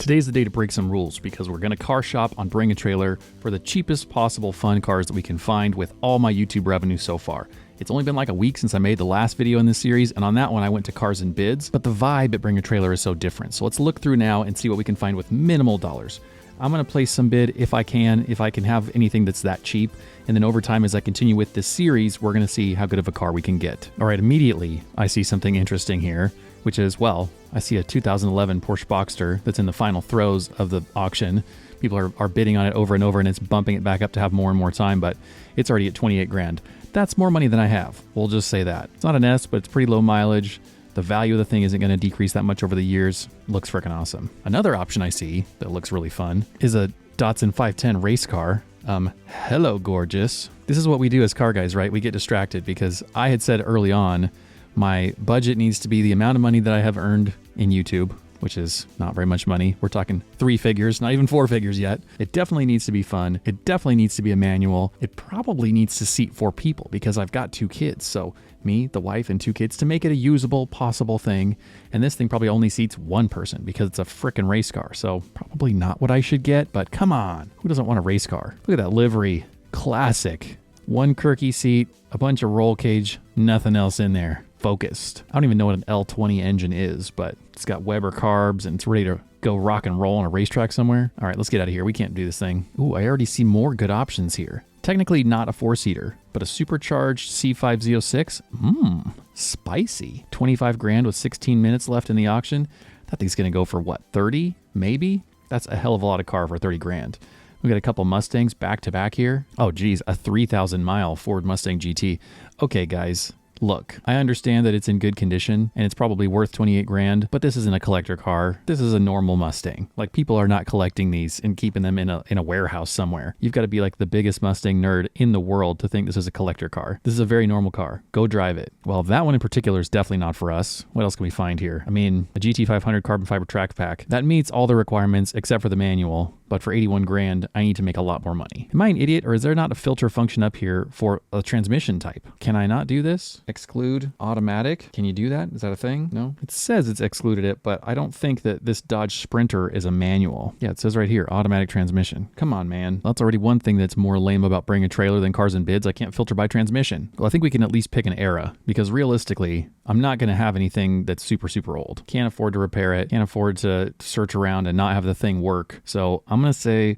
Today's the day to break some rules because we're going to car shop on Bring a Trailer for the cheapest possible fun cars that we can find with all my YouTube revenue so far. It's only been like a week since I made the last video in this series, and on that one I went to Cars and Bids, but the vibe at Bring a Trailer is so different. So let's look through now and see what we can find with minimal dollars. I'm going to place some bid if I can have anything that's that cheap. And then over time, as I continue with this series, we're going to see how good of a car we can get. All right, immediately I see something interesting here, which is, well, I see a 2011 Porsche Boxster that's in the final throes of the auction. People are bidding on it over and over, and it's bumping it back up to have more and more time, but it's already at 28 grand. That's more money than I have. We'll just say that. It's not an S, but it's pretty low mileage. The value of the thing isn't going to decrease that much over the years. Looks freaking awesome. Another option I see that looks really fun is a Datsun 510 race car. Hello, gorgeous. This is what we do as car guys, right? We get distracted because I had said early on, my budget needs to be the amount of money that I have earned in YouTube, which is not very much money. We're talking 3 figures, not even 4 figures yet. It definitely needs to be fun. It definitely needs to be a manual. It probably needs to seat 4 people because I've got 2 kids. So me, the wife, and 2 kids to make it a usable, possible thing. And this thing probably only seats 1 person because it's a frickin' race car. So probably not what I should get, but come on. Who doesn't want a race car? Look at that livery. Classic. 1 Kirky seat, a bunch of roll cage, nothing else in there. Focused. I don't even know what an L20 engine is, but it's got Weber carbs and it's ready to go rock and roll on a racetrack somewhere. All right, let's get out of here. We can't do this thing. Ooh, I already see more good options here. Technically not a 4-seater, but a supercharged C5 Z06. Spicy. 25 grand with 16 minutes left in the auction. That thing's gonna go for what, 30? Maybe? That's a hell of a lot of car for 30 grand. We got a couple Mustangs back to back here. Oh geez, a 3,000 mile Ford Mustang GT. Okay guys, look, I understand that it's in good condition and it's probably worth 28 grand, but this isn't a collector car. This is a normal Mustang. Like, people are not collecting these and keeping them in a warehouse somewhere. You've got to be like the biggest Mustang nerd in the world to think this is a collector car. This is a very normal car. Go drive it. Well, that one in particular is definitely not for us. What else can we find here? I mean, a GT500 carbon fiber track pack. That meets all the requirements except for the manual. But for 81 grand, I need to make a lot more money. Am I an idiot, or is there not a filter function up here for a transmission type? Can I not do this? Exclude automatic? Can you do that? Is that a thing? No? It says it's excluded it, but I don't think that this Dodge Sprinter is a manual. Yeah, it says right here, automatic transmission. Come on, man. That's already one thing that's more lame about Bring a Trailer than Cars and Bids. I can't filter by transmission. Well, I think we can at least pick an era, because realistically, I'm not going to have anything that's super, super old. Can't afford to repair it. Can't afford to search around and not have the thing work. So I'm going to say,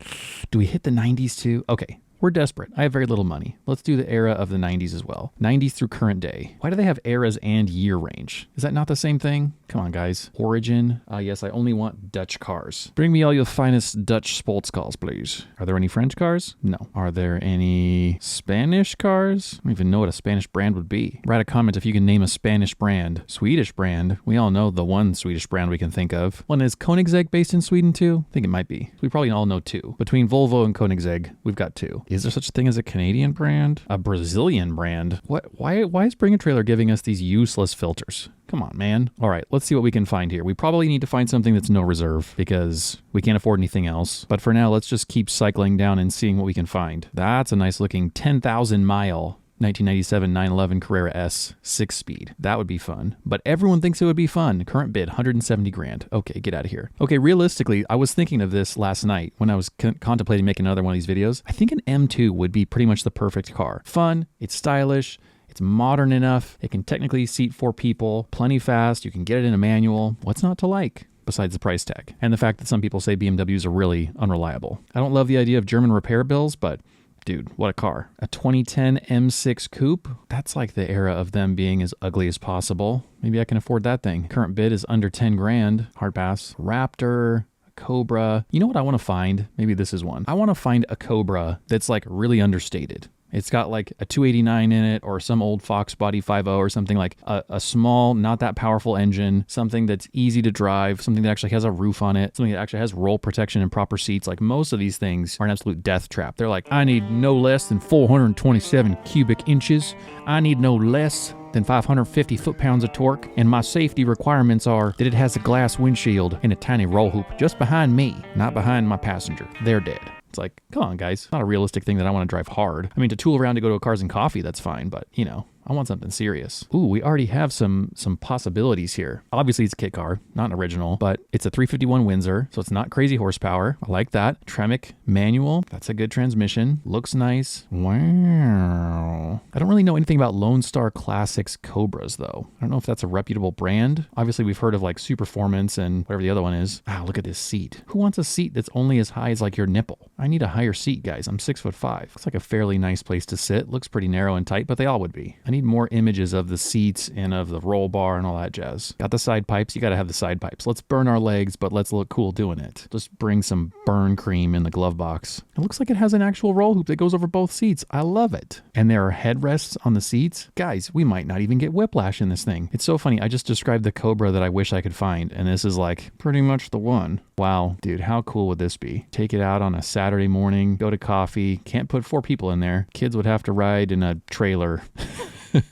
do we hit the 90s too? Okay, we're desperate. I have very little money. Let's do the era of the 90s as well. 90s through current day. Why do they have eras and year range? Is that not the same thing? Come on, guys. Origin. Yes, I only want Dutch cars. Bring me all your finest Dutch sportscars, please. Are there any French cars? No. Are there any Spanish cars? I don't even know what a Spanish brand would be. Write a comment if you can name a Spanish brand. Swedish brand. We all know the one Swedish brand we can think of. One is Koenigsegg based in Sweden too? I think it might be. We probably all know 2. Between Volvo and Koenigsegg, we've got 2. Is there such a thing as a Canadian brand? A Brazilian brand? What? Why is Bring a Trailer giving us these useless filters? Come on, man. All right, let's see what we can find here. We probably need to find something that's no reserve because we can't afford anything else. But for now, let's just keep cycling down and seeing what we can find. That's a nice looking 10,000 mile 1997 911 Carrera S 6-speed. That would be fun. But everyone thinks it would be fun. Current bid, 170 grand. Okay, get out of here. Okay, realistically, I was thinking of this last night when I was contemplating making another one of these videos. I think an M2 would be pretty much the perfect car. Fun, it's stylish, it's modern enough, it can technically seat 4 people, plenty fast, you can get it in a manual. What's not to like? Besides the price tag. And the fact that some people say BMWs are really unreliable. I don't love the idea of German repair bills, but dude, what a car. A 2010 M6 Coupe? That's like the era of them being as ugly as possible. Maybe I can afford that thing. Current bid is under 10 grand. Hard pass. Raptor, a Cobra. You know what I want to find? Maybe this is one. I want to find a Cobra that's like really understated. It's got like a 289 in it or some old Fox Body 5.0 or something, like a small, not that powerful engine, something that's easy to drive, something that actually has a roof on it, something that actually has roll protection and proper seats. Like, most of these things are an absolute death trap. They're like, I need no less than 427 cubic inches. I need no less than 550 foot-pounds of torque, and my safety requirements are that it has a glass windshield and a tiny roll hoop just behind me, not behind my passenger. They're dead. It's like, come on, guys. It's not a realistic thing that I want to drive hard. I mean, to tool around to go to a Cars and Coffee, that's fine, but, you know, I want something serious. Ooh, we already have some possibilities here. Obviously, it's a kit car, not an original, but it's a 351 Windsor, so it's not crazy horsepower. I like that. Tremec manual. That's a good transmission. Looks nice. Wow. I don't really know anything about Lone Star Classics Cobras, though. I don't know if that's a reputable brand. Obviously, we've heard of like Superformance and whatever the other one is. Wow, look at this seat. Who wants a seat that's only as high as like your nipple? I need a higher seat, guys. I'm 6'5". Looks like a fairly nice place to sit. Looks pretty narrow and tight, but they all would be. I need more images of the seats and of the roll bar and all that jazz. Got the side pipes. You got to have the side pipes. Let's burn our legs, but let's look cool doing it. Just bring some burn cream in the glove box. It looks like it has an actual roll hoop that goes over both seats. I love it. And there are headrests on the seats. Guys, we might not even get whiplash in this thing. It's so funny. I just described the Cobra that I wish I could find, and this is like pretty much the one. Wow, dude, how cool would this be? Take it out on a Saturday morning, go to coffee. Can't put 4 people in there. Kids would have to ride in a trailer.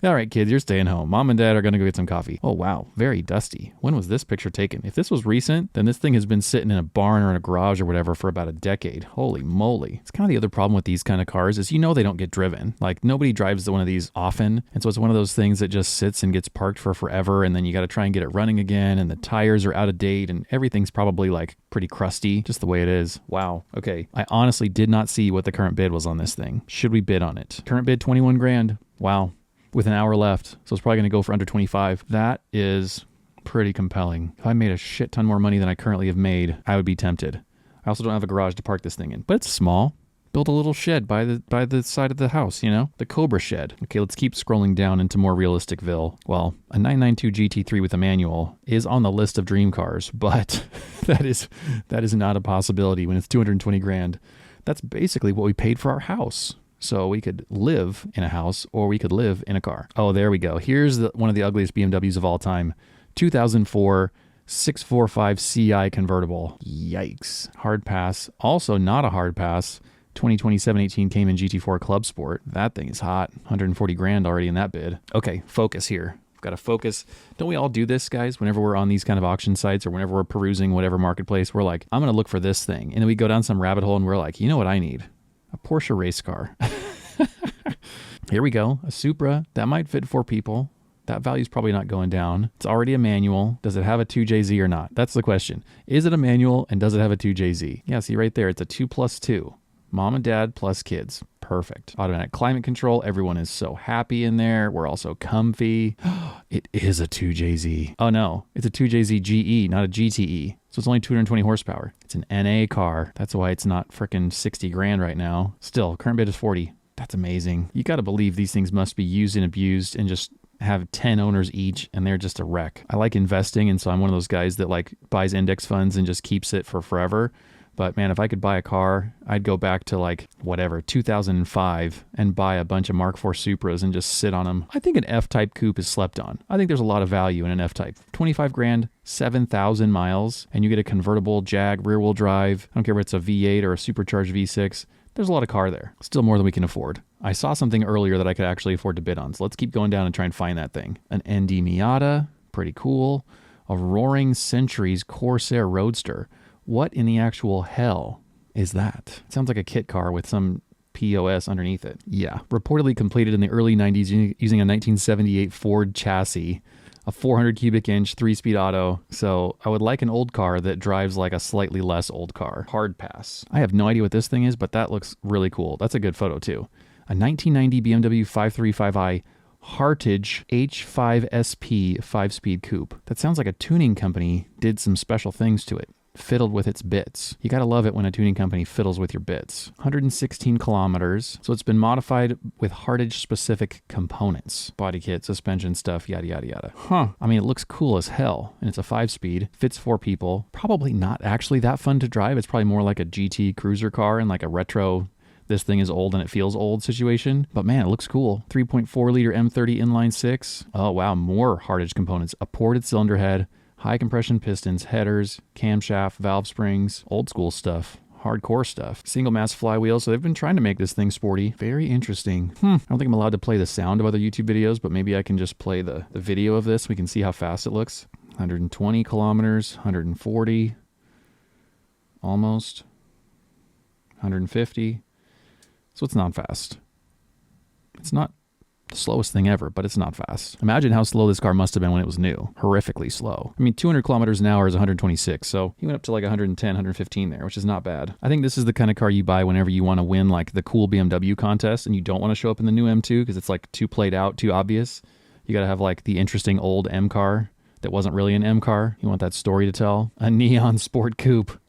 All right, kids, you're staying home. Mom and dad are going to go get some coffee. Oh, wow. Very dusty. When was this picture taken? If this was recent, then this thing has been sitting in a barn or in a garage or whatever for about a decade. Holy moly. It's kind of the other problem with these kind of cars is, you know, they don't get driven. Like, nobody drives one of these often. And so it's one of those things that just sits and gets parked for forever. And then you got to try and get it running again. And the tires are out of date and everything's probably like pretty crusty, just the way it is. Wow. Okay. I honestly did not see what the current bid was on this thing. Should we bid on it? Current bid, 21 grand. Wow. With an hour left, so it's probably going to go for under 25. That is pretty compelling. If I made a shit ton more money than I currently have made, I would be tempted. I also don't have a garage to park this thing in, but it's small. Build a little shed by the side of the house, you know? The Cobra shed. Okay, let's keep scrolling down into more realisticville. Well, a 992 GT3 with a manual is on the list of dream cars, but that is not a possibility when it's 220 grand. That's basically what we paid for our house. So we could live in a house or we could live in a car. Oh, there we go. Here's one of the ugliest BMWs of all time. 2004 645 CI convertible. Yikes. Hard pass. Also not a hard pass. 2020 718 Cayman GT4 Club Sport. That thing is hot. 140 grand already in that bid. Okay, focus here. We've got to focus. Don't we all do this, guys? Whenever we're on these kind of auction sites or whenever we're perusing whatever marketplace, we're like, I'm going to look for this thing. And then we go down some rabbit hole and we're like, you know what I need? A Porsche race car. Here we go. A Supra. That might fit 4 people. That value's probably not going down. It's already a manual. Does it have a 2JZ or not? That's the question. Is it a manual and does it have a 2JZ? Yeah, see right there. It's a 2+2. Mom and dad plus kids. Perfect. Automatic climate control. Everyone is so happy in there. We're also comfy. It is a 2JZ. Oh no, it's a 2JZ GE, not a GTE. So it's only 220 horsepower. It's an NA car. That's why it's not freaking 60 grand right now. Still, current bid is 40. That's amazing. You got to believe these things must be used and abused and just have 10 owners each and they're just a wreck. I like investing, and so I'm one of those guys that like buys index funds and just keeps it for forever. But man, if I could buy a car, I'd go back to like whatever, 2005 and buy a bunch of Mark IV Supras and just sit on them. I think an F Type coupe is slept on. I think there's a lot of value in an F Type. 25 grand, 7,000 miles, and you get a convertible Jag rear wheel drive. I don't care if it's a V8 or a supercharged V6. There's a lot of car there. Still more than we can afford. I saw something earlier that I could actually afford to bid on. So let's keep going down and try and find that thing. An ND Miata, pretty cool. A Roaring Centuries Corsair Roadster. What in the actual hell is that? It sounds like a kit car with some POS underneath it. Yeah, reportedly completed in the early 90s using a 1978 Ford chassis, a 400 cubic inch 3-speed auto. So I would like an old car that drives like a slightly less old car. Hard pass. I have no idea what this thing is, but that looks really cool. That's a good photo too. A 1990 BMW 535i Hartage H5 SP 5-speed coupe. That sounds like a tuning company did some special things to it. Fiddled with its bits. You gotta love it when a tuning company fiddles with your bits. 116 kilometers. So it's been modified with Hartage specific components. Body kit, suspension stuff, yada, yada, yada. Huh. I mean, it looks cool as hell. And it's a 5-speed. Fits 4 people. Probably not actually that fun to drive. It's probably more like a GT cruiser car and like a retro, this thing is old and it feels old situation. But man, it looks cool. 3.4 liter M30 inline 6. Oh wow, more Hartage components. A ported cylinder head. High compression pistons, headers, camshaft, valve springs, old school stuff, hardcore stuff. Single mass flywheel, so they've been trying to make this thing sporty. Very interesting. I don't think I'm allowed to play the sound of other YouTube videos, but maybe I can just play the video of this. We can see how fast it looks. 120 kilometers, 140, almost, 150. So it's not fast. It's not the slowest thing ever, but it's not fast. Imagine how slow this car must have been when it was new. Horrifically slow. I mean, 200 kilometers an hour is 126, so he went up to like 110, 115 there, which is not bad. I think this is the kind of car you buy whenever you want to win like the cool BMW contest and you don't want to show up in the new M2 because it's like too played out, too obvious. You got to have like the interesting old M car that wasn't really an M car. You want that story to tell. A neon sport coupe.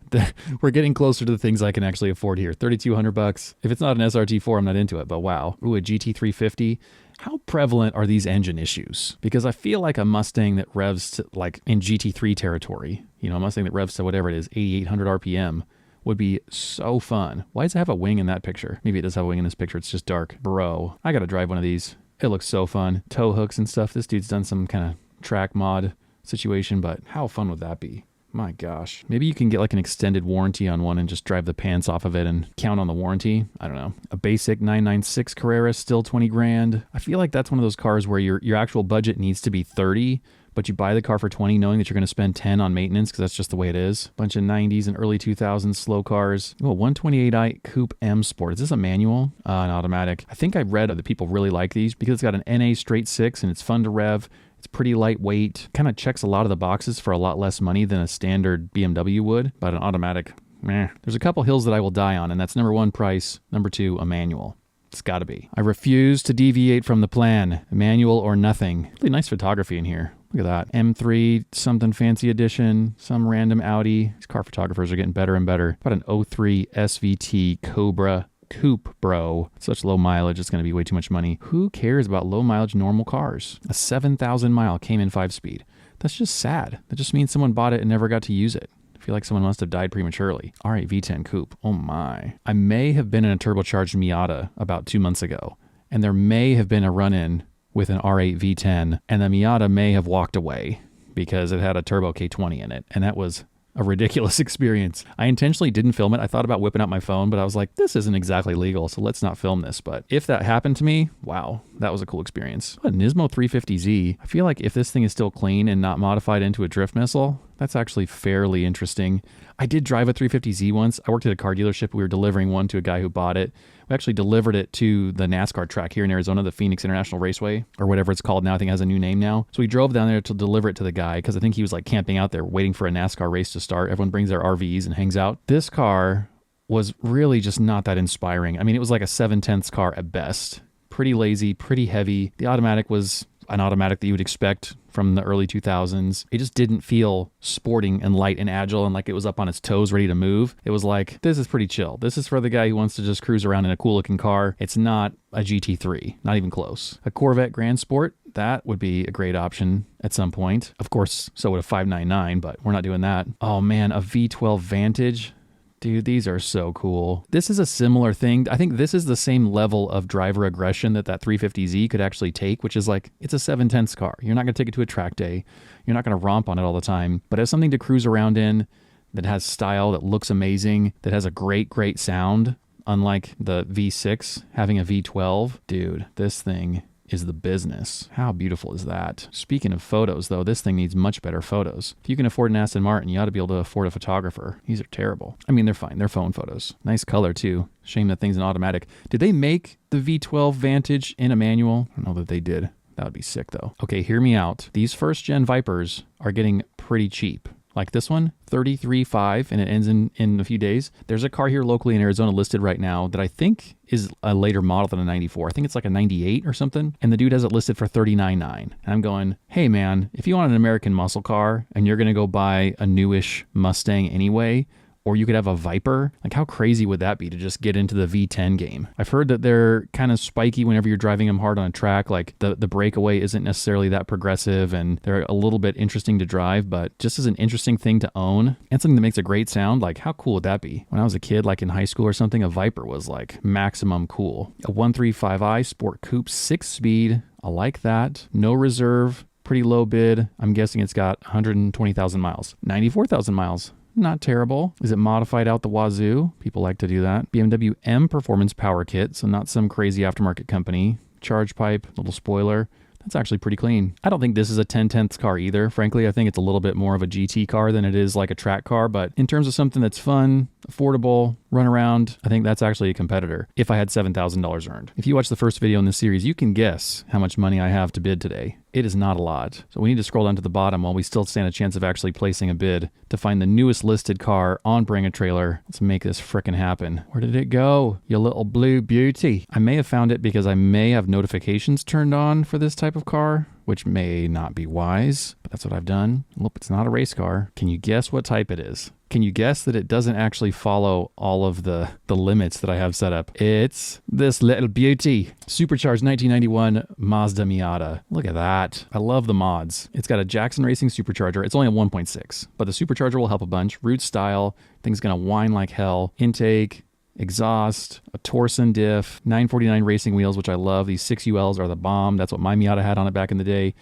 We're getting closer to the things I can actually afford here. $3,200. If it's not an SRT4, I'm not into it, but wow. Ooh, a GT350. How prevalent are these engine issues? Because I feel like a Mustang that revs to, like in GT3 territory, you know, a Mustang that revs to whatever it is, 8,800 RPM would be so fun. Why does it have a wing in that picture? Maybe it does have a wing in this picture. It's just dark. Bro, I got to drive one of these. It looks so fun. Tow hooks and stuff. This dude's done some kind of track mod situation, but how fun would that be? My gosh. Maybe you can get like an extended warranty on one and just drive the pants off of it and count on the warranty. I don't know. A basic 996 Carrera, still 20 grand. I feel like that's one of those cars where your actual budget needs to be 30, but you buy the car for 20 knowing that you're going to spend 10 on maintenance because that's just the way it is. Bunch of 90s and early 2000s slow cars. Oh, 128i Coupe M Sport. Is this a manual? An automatic. I think I read that people really like these because it's got an NA straight 6 and it's fun to rev. It's pretty lightweight, kind of checks a lot of the boxes for a lot less money than a standard BMW would, but an automatic, meh. There's a couple hills that I will die on, and that's number 1, price, number 2, a manual. It's got to be. I refuse to deviate from the plan. Manual or nothing. Really nice photography in here. Look at that. M3 something fancy edition, some random Audi. These car photographers are getting better and better. About an 03 SVT Cobra Coupe, bro. Such low mileage, it's going to be way too much money. Who cares about low mileage normal cars? A 7,000 mile Cayman 5-speed. That's just sad. That just means someone bought it and never got to use it. I feel like someone must have died prematurely. R8 V10 Coupe. Oh my. I may have been in a turbocharged Miata about 2 months ago, and there may have been a run-in with an R8 V10, and the Miata may have walked away because it had a turbo K20 in it, and that was a ridiculous experience. I intentionally didn't film it. I thought about whipping out my phone, but I was like, this isn't exactly legal, so let's not film this. But if that happened to me, wow, that was a cool experience. A Nismo 350Z. I feel like if this thing is still clean and not modified into a drift missile, that's actually fairly interesting. I did drive a 350Z once. I worked at a car dealership. We were delivering one to a guy who bought it. We actually delivered it to the NASCAR track here in Arizona, the Phoenix International Raceway, or whatever it's called now. I think it has a new name now. So we drove down there to deliver it to the guy because I think he was like camping out there waiting for a NASCAR race to start. Everyone brings their RVs and hangs out. This car was really just not that inspiring. I mean, it was like a 7/10 car at best. Pretty lazy, pretty heavy. The automatic was an automatic that you would expect from the early 2000s. It just didn't feel sporting and light and agile and like it was up on its toes ready to move. It was like, this is pretty chill. This is for the guy who wants to just cruise around in a cool looking car. It's not a GT3, not even close. A Corvette Grand Sport, that would be a great option at some point. Of course, so would a 599, but we're not doing that. Oh man, a V12 Vantage. Dude, these are so cool. This is a similar thing. I think this is the same level of driver aggression that 350Z could actually take, which is like, it's a 7/10 car. You're not going to take it to a track day. You're not going to romp on it all the time, but as something to cruise around in that has style, that looks amazing, that has a great, great sound, unlike the V6 having a V12. Dude, this thing is the business. How beautiful is that? Speaking of photos, though, this thing needs much better photos. If you can afford an Aston Martin, you ought to be able to afford a photographer. These are terrible. I mean, they're fine. They're phone photos. Nice color, too. Shame that thing's an automatic. Did they make the V12 Vantage in a manual? I don't know that they did. That would be sick, though. Okay, hear me out. These first-gen Vipers are getting pretty cheap. Like this one, $33,500, and it ends in a few days. There's a car here locally in Arizona listed right now that I think is a later model than a 94. I think it's like a 98 or something, and the dude has it listed for $39,900. And I'm going, hey man, if you want an American muscle car and you're gonna go buy a newish Mustang anyway, or you could have a Viper. Like how crazy would that be to just get into the V10 game? I've heard that they're kind of spiky whenever you're driving them hard on a track. Like the breakaway isn't necessarily that progressive and they're a little bit interesting to drive, but just as an interesting thing to own and something that makes a great sound, like how cool would that be? When I was a kid, like in high school or something, a Viper was like maximum cool. A 135i Sport Coupe 6-speed. I like that. No reserve, pretty low bid. I'm guessing it's got 120,000 miles. 94,000 miles. Not terrible. Is it modified out the wazoo? People like to do that. BMW M Performance Power Kit, so not some crazy aftermarket company. Charge pipe, little spoiler. That's actually pretty clean. I don't think this is a 10/10 car either. Frankly, I think it's a little bit more of a GT car than it is like a track car, but in terms of something that's fun, affordable, run around, I think that's actually a competitor if I had $7,000 earned. If you watch the first video in this series, you can guess how much money I have to bid today. It is not a lot. So we need to scroll down to the bottom while we still stand a chance of actually placing a bid to find the newest listed car on Bring a Trailer. Let's make this frickin' happen. Where did it go? You little blue beauty. I may have found it because I may have notifications turned on for this type of car, which may not be wise, but that's what I've done. Look, it's not a race car. Can you guess what type it is? Can you guess that it doesn't actually follow all of the limits that I have set up? It's this little beauty. Supercharged 1991 Mazda Miata. Look at that. I love the mods. It's got a Jackson Racing supercharger. It's only a 1.6, but the supercharger will help a bunch. Root style. Thing's gonna whine like hell. Intake. Exhaust, a Torsen diff, 949 racing wheels, which I love. These 6ULs are the bomb. That's what my Miata had on it back in the day.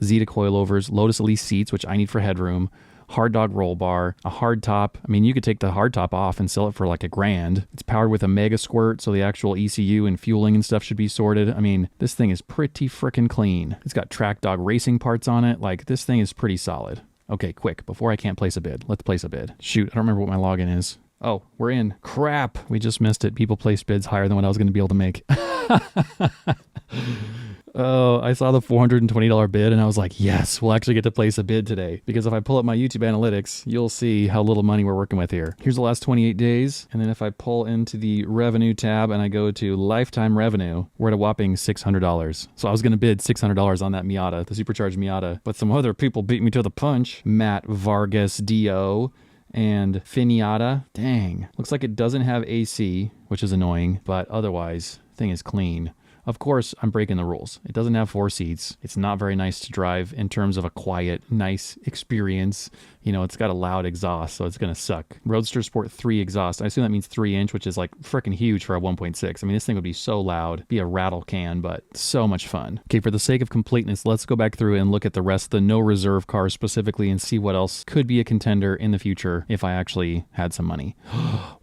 Zeta coilovers, Lotus Elise seats, which I need for headroom, hard dog roll bar, a hard top. I mean, you could take the hard top off and sell it for like $1,000. It's powered with a mega squirt, so the actual ECU and fueling and stuff should be sorted. I mean, this thing is pretty freaking clean. It's got track dog racing parts on it. Like, this thing is pretty solid. Okay, quick, before I can't place a bid. Let's place a bid. Shoot, I don't remember what my login is. Oh, we're in. Crap. We just missed it. People placed bids higher than what I was going to be able to make. Oh, I saw the $420 bid and I was like, yes, we'll actually get to place a bid today. Because if I pull up my YouTube analytics, you'll see how little money we're working with here. Here's the last 28 days. And then if I pull into the revenue tab and I go to lifetime revenue, we're at a whopping $600. So I was going to bid $600 on that Miata, the Supercharged Miata. But some other people beat me to the punch. Matt Vargas Dio and Finiata. Dang. Looks like it doesn't have AC, which is annoying, but otherwise, thing is clean. Of course, I'm breaking the rules. It doesn't have 4 seats. It's not very nice to drive in terms of a quiet, nice experience. You know, it's got a loud exhaust, so it's going to suck. Roadster Sport 3 exhaust. I assume that means 3-inch, which is like freaking huge for a 1.6. I mean, this thing would be so loud. Be a rattle can, but so much fun. Okay, for the sake of completeness, let's go back through and look at the rest of the no reserve cars specifically and see what else could be a contender in the future if I actually had some money.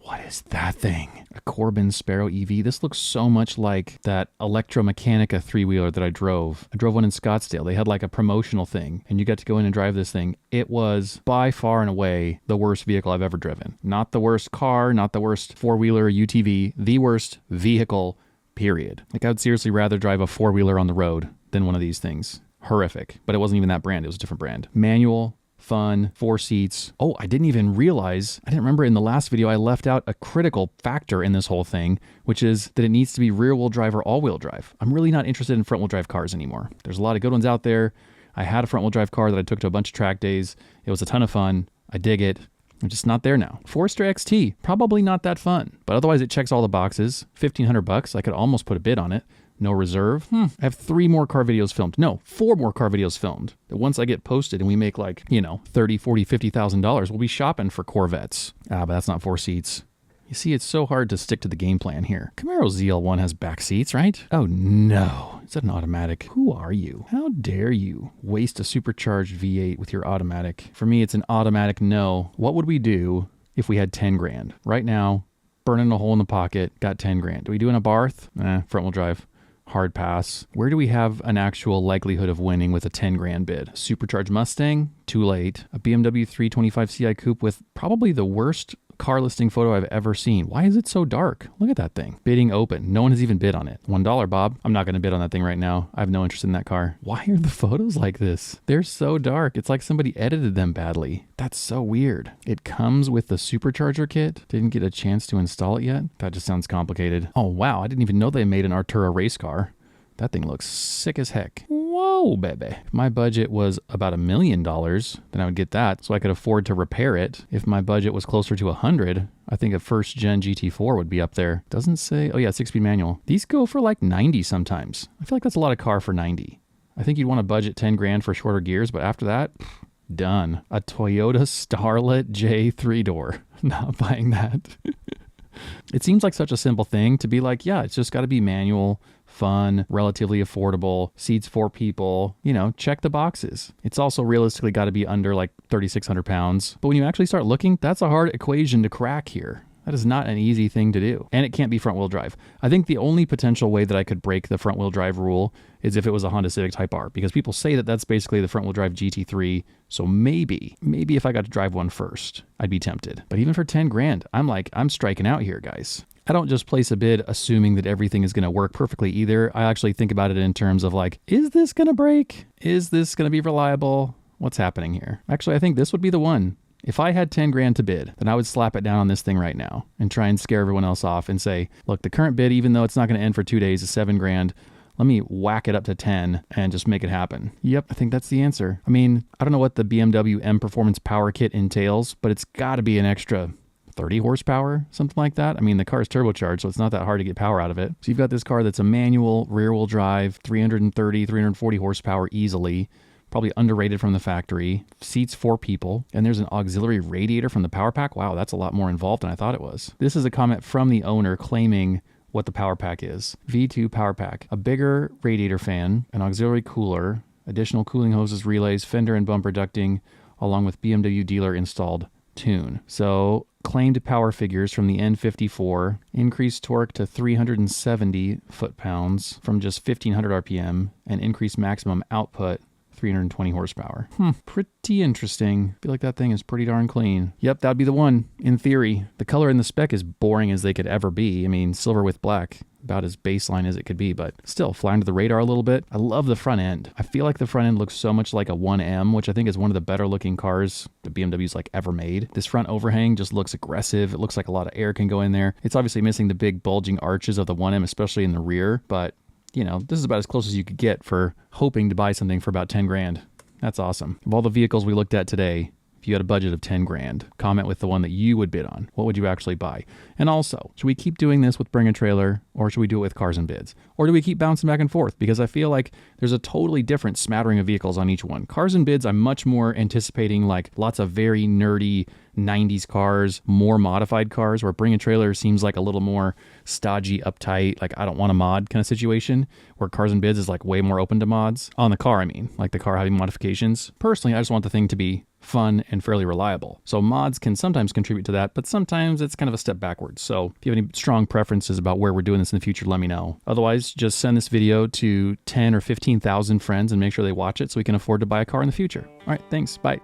What is that thing? A Corbin Sparrow EV. This looks so much like that Electromechanica 3-wheeler that I drove. I drove one in Scottsdale. They had like a promotional thing, and you got to go in and drive this thing. It was by far and away the worst vehicle I've ever driven. Not the worst car, not the worst 4-wheeler UTV, the worst vehicle, period. Like, I would seriously rather drive a 4-wheeler on the road than one of these things. Horrific. But it wasn't even that brand. It was a different brand. Manual. Fun, 4 seats. Oh, I didn't even realize, I didn't remember in the last video, I left out a critical factor in this whole thing, which is that it needs to be rear-wheel drive or all-wheel drive. I'm really not interested in front-wheel drive cars anymore. There's a lot of good ones out there. I had a front-wheel drive car that I took to a bunch of track days. It was a ton of fun. I dig it. I'm just not there now. Forester XT, probably not that fun, but otherwise it checks all the boxes. $1,500, I could almost put a bid on it. No reserve. I have 3 more car videos filmed. No, 4 more car videos filmed. That once I get posted and we make like, you know, $30, $40, $50,000, we'll be shopping for Corvettes. But that's not 4 seats. You see, it's so hard to stick to the game plan here. Camaro ZL1 has back seats, right? Oh no, is that an automatic? Who are you? How dare you waste a supercharged V8 with your automatic? For me, it's an automatic no. What would we do if we had 10 grand? Right now, burning a hole in the pocket, got 10 grand. Do we do an Abarth? Front wheel drive. Hard pass. Where do we have an actual likelihood of winning with a 10 grand bid? Supercharged Mustang? Too late. A BMW 325 Ci Coupe with probably the worst car listing photo I've ever seen. Why is it so dark? Look at that thing. Bidding open. No one has even bid on it. $1, Bob. I'm not going to bid on that thing right now. I have no interest in that car. Why are the photos like this? They're so dark. It's like somebody edited them badly. That's so weird. It comes with the supercharger kit. Didn't get a chance to install it yet. That just sounds complicated. Oh, wow. I didn't even know they made an Artura race car. That thing looks sick as heck. Whoa, baby. If my budget was about $1 million, then I would get that so I could afford to repair it. If my budget was closer to 100, I think a first gen GT4 would be up there. Doesn't say, oh yeah, 6-speed manual. These go for like 90 sometimes. I feel like that's a lot of car for 90. I think you'd want to budget 10 grand for shorter gears, but after that, done. A Toyota Starlet J 3-door. Not buying that. It seems like such a simple thing to be like, yeah, it's just got to be manual, fun, relatively affordable, seats 4 people, you know, check the boxes. It's also realistically got to be under like 3,600 pounds. But when you actually start looking, that's a hard equation to crack here. That is not an easy thing to do. And it can't be front wheel drive. I think the only potential way that I could break the front wheel drive rule is if it was a Honda Civic Type R, because people say that that's basically the front wheel drive GT3. So maybe if I got to drive one first, I'd be tempted. But even for 10 grand, I'm striking out here, guys. I don't just place a bid assuming that everything is going to work perfectly either. I actually think about it in terms of like, is this going to break? Is this going to be reliable? What's happening here? Actually, I think this would be the one. If I had 10 grand to bid, then I would slap it down on this thing right now and try and scare everyone else off and say, look, the current bid, even though it's not going to end for 2 days, is 7 grand. Let me whack it up to 10 and just make it happen. Yep, I think that's the answer. I mean, I don't know what the BMW M Performance Power Kit entails, but it's got to be an extra 30 horsepower, something like that. I mean, the car is turbocharged, so it's not that hard to get power out of it. So you've got this car that's a manual rear-wheel drive, 330, 340 horsepower easily, probably underrated from the factory, seats 4 people, and there's an auxiliary radiator from the power pack. Wow, that's a lot more involved than I thought it was. This is a comment from the owner claiming what the power pack is. V2 power pack, a bigger radiator fan, an auxiliary cooler, additional cooling hoses, relays, fender and bumper ducting, along with BMW dealer installed tune. So claimed power figures from the N54, increased torque to 370 foot-pounds from just 1500 RPM, and increased maximum output 320 horsepower. Pretty interesting. I feel like that thing is pretty darn clean. Yep, that'd be the one, in theory. The color in the spec is boring as they could ever be. I mean, silver with black, about as baseline as it could be, but still fly under the radar a little bit. I love the front end. I feel like the front end looks so much like a 1M, which I think is one of the better looking cars the BMW's like ever made. This front overhang just looks aggressive. It looks like a lot of air can go in there. It's obviously missing the big bulging arches of the 1M, especially in the rear, but you know, this is about as close as you could get for hoping to buy something for about 10 grand. That's awesome. Of all the vehicles we looked at today, if you had a budget of 10 grand, comment with the one that you would bid on. What would you actually buy? And also, should we keep doing this with Bring a Trailer, or should we do it with Cars and Bids? Or do we keep bouncing back and forth? Because I feel like there's a totally different smattering of vehicles on each one. Cars and Bids, I'm much more anticipating like lots of very nerdy 90s cars, more modified cars, where Bring a Trailer seems like a little more stodgy, uptight, like I don't want a mod kind of situation, where Cars and Bids is like way more open to mods. On the car, I mean, like the car having modifications. Personally, I just want the thing to be fun and fairly reliable. So mods can sometimes contribute to that, but sometimes it's kind of a step backwards. So if you have any strong preferences about where we're doing this in the future, let me know. Otherwise, just send this video to 10 or 15,000 friends and make sure they watch it so we can afford to buy a car in the future. All right, thanks. Bye.